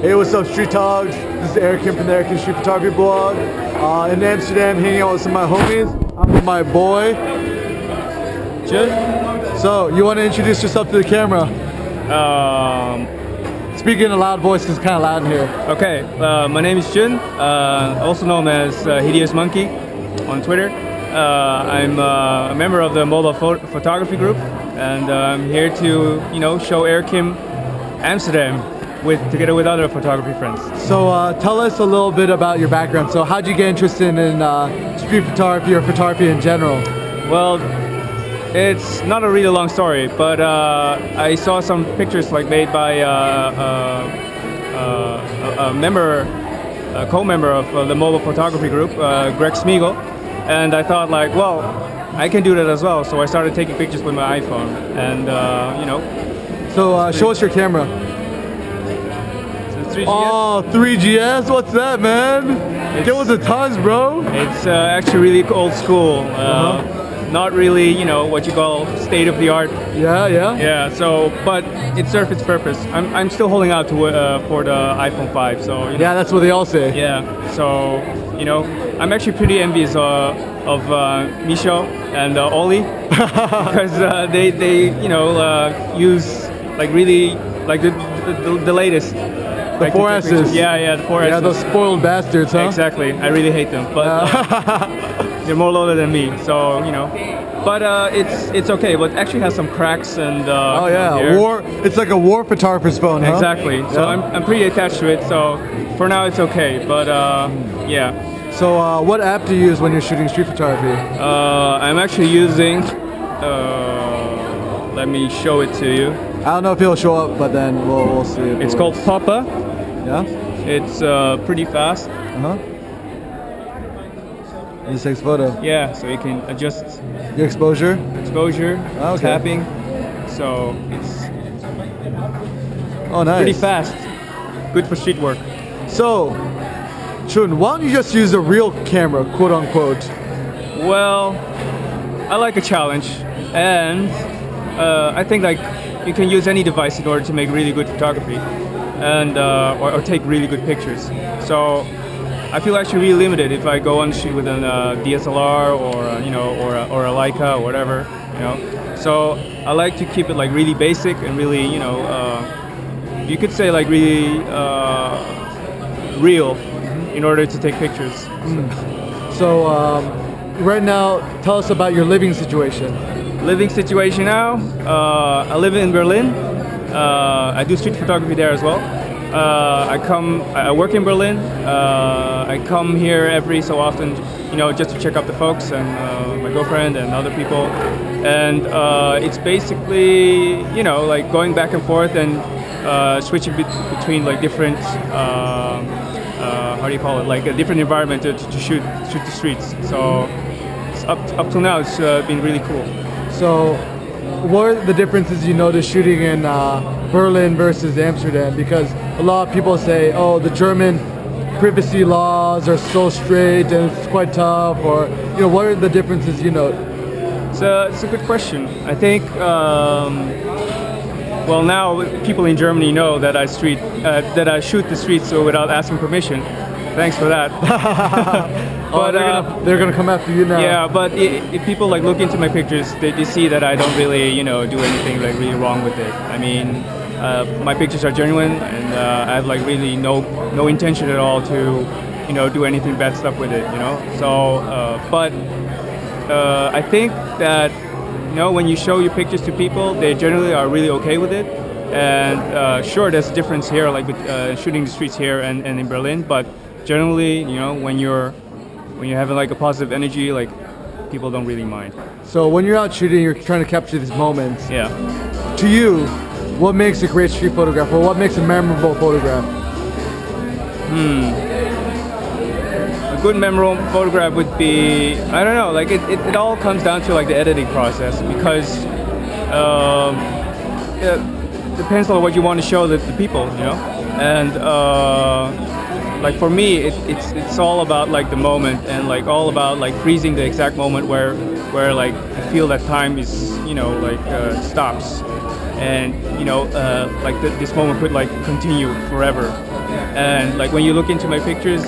Hey, what's up, Street Dogs? This is Eric Kim from the Eric Kim Street Photography blog. In Amsterdam, hanging out with some of my homies. I'm with my boy, Chun. So, you want to introduce yourself to the camera? Speak in a loud voice, because it's kind of loud in here. Okay, my name is Chun, also known as Hideous Monkey on Twitter. I'm a member of the mobile photography group, and I'm here to, show Eric Kim Amsterdam together with other photography friends. So tell us a little bit about your background. So how'd you get interested in street photography or photography in general? Well, it's not a really long story, but I saw some pictures made by a co-member of the mobile photography group, Greg Smeagol, and I thought well, I can do that as well. So I started taking pictures with my iPhone, and So show us your camera. 3GS? Oh, 3GS? What's that, man? Get with the times, bro. It's actually really old school. Not really, what you call state of the art. Yeah. Yeah. So, but it served its purpose. I'm still holding out for the iPhone 5. So. Yeah, that's what they all say. Yeah. So, I'm actually pretty envious of Micho and Oli because they use really the latest. The 4S's. Yeah, the 4S's. Yeah, those spoiled bastards, huh? Exactly. I really hate them, but they're more loaded than me, so But it's okay. But it actually has some cracks and. Oh yeah, It's like a war photographer's phone, huh? Exactly. So I'm pretty attached to it. So for now it's okay. But yeah. So what app do you use when you're shooting street photography? I'm actually using. Let me show it to you. I don't know if it'll show up, but then we'll see. It's called Papa. Yeah. It's pretty fast. This takes photo. Yeah, so you can adjust your exposure, tapping. So it's nice. Pretty fast. Good for street work. So, Chun, why don't you just use a real camera, quote unquote? Well, I like a challenge, and I think you can use any device in order to make really good photography, and or take really good pictures. So I feel actually really limited if I go and shoot with a DSLR or a Leica or whatever. So I like to keep it really basic and really you could say really real in order to take pictures. So right now, tell us about your living situation. Living situation now, I live in Berlin. I do street photography there as well. I work in Berlin. I come here every so often, just to check out the folks and my girlfriend and other people. And it's basically, going back and forth and switching between different, how do you call it, a different environment to shoot the streets. So it's up till now, it's been really cool. So, what are the differences you notice shooting in Berlin versus Amsterdam? Because a lot of people say, oh, the German privacy laws are so strict and it's quite tough, or what are the differences you note? It's a good question. I think, well, now people in Germany know that I shoot the streets without asking permission. Thanks for that. But they're gonna come after you now. Yeah, but if people look into my pictures, they see that I don't really do anything really wrong with it. I mean, my pictures are genuine, and I have really no intention at all to do anything bad stuff with it. So but I think that when you show your pictures to people, they generally are really okay with it. And sure, there's a difference here, with shooting the streets here and in Berlin, but generally, when you're having a positive energy, people don't really mind. So when you're out shooting, you're trying to capture these moments. Yeah. To you, what makes a great street photograph, or what makes a memorable photograph? A good memorable photograph would be, I don't know, it all comes down to the editing process, because it depends on what you want to show the people, and for me, it's all about the moment, and all about freezing the exact moment where I feel that time is stops, and this moment could continue forever, And like when you look into my pictures,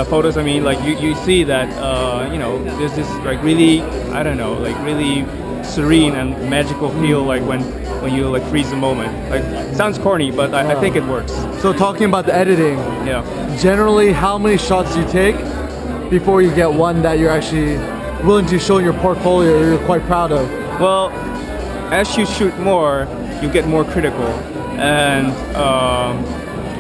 photos, I mean, like you see that you know, there's this like really, I don't know, like really serene and magical feel like when you like freeze the moment. Like sounds corny, but I think it works. So talking about the editing, Yeah. generally how many shots do you take before you get one that you're actually willing to show in your portfolio or you're quite proud of? Well, as you shoot more, you get more critical, and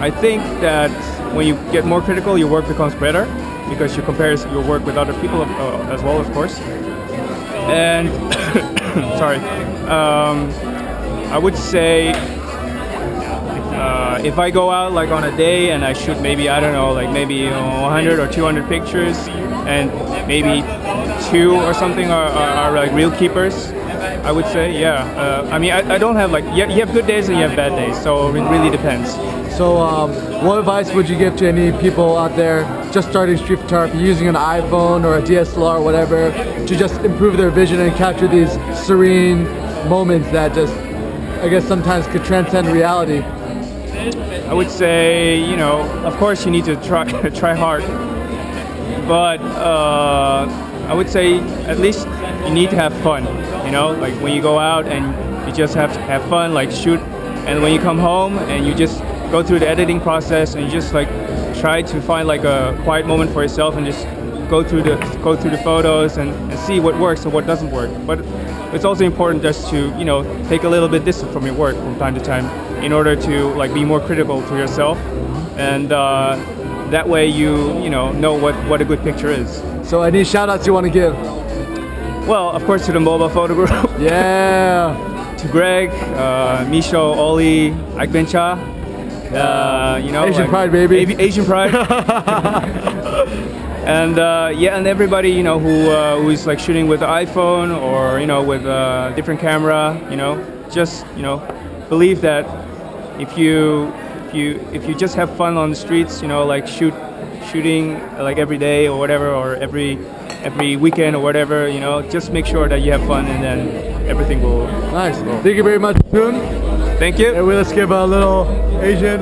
I think that when you get more critical, your work becomes better because you compare your work with other people as well, of course. And sorry, I would say if I go out like on a day and I shoot maybe, I don't know, like maybe 100 or 200 pictures, and maybe 2 or something are like real keepers, I would say, yeah. I mean, I don't have like, you have good days and you have bad days, so it really depends. So what advice would you give to any people out there just starting street photography, using an iPhone or a DSLR or whatever, to just improve their vision and capture these serene moments that just, I guess, sometimes could transcend reality? I would say, you know, of course you need to try hard, but I would say at least you need to have fun, you know, like when you go out and you just have to have fun, like shoot, and when you come home and you just go through the editing process and you just like try to find like a quiet moment for yourself and just go through the photos and see what works and what doesn't work. But it's also important just to, you know, take a little bit distance from your work from time to time in order to like be more critical to yourself, and that way you know what a good picture is. So any shout outs you want to give? Well, of course to the mobile photo group. Yeah. To Greg, Misho, Oli, Aikbencha, you know, Asian like, pride, baby. Asian pride. And yeah, and everybody, you know, who is like shooting with the iPhone or, you know, with a different camera, you know, just, you know, believe that if you just have fun on the streets, you know, like shooting like every day or whatever, or every weekend or whatever, you know, just make sure that you have fun, and then everything will. Nice. Thank you very much, Chun. Thank you. And let's give a little Asian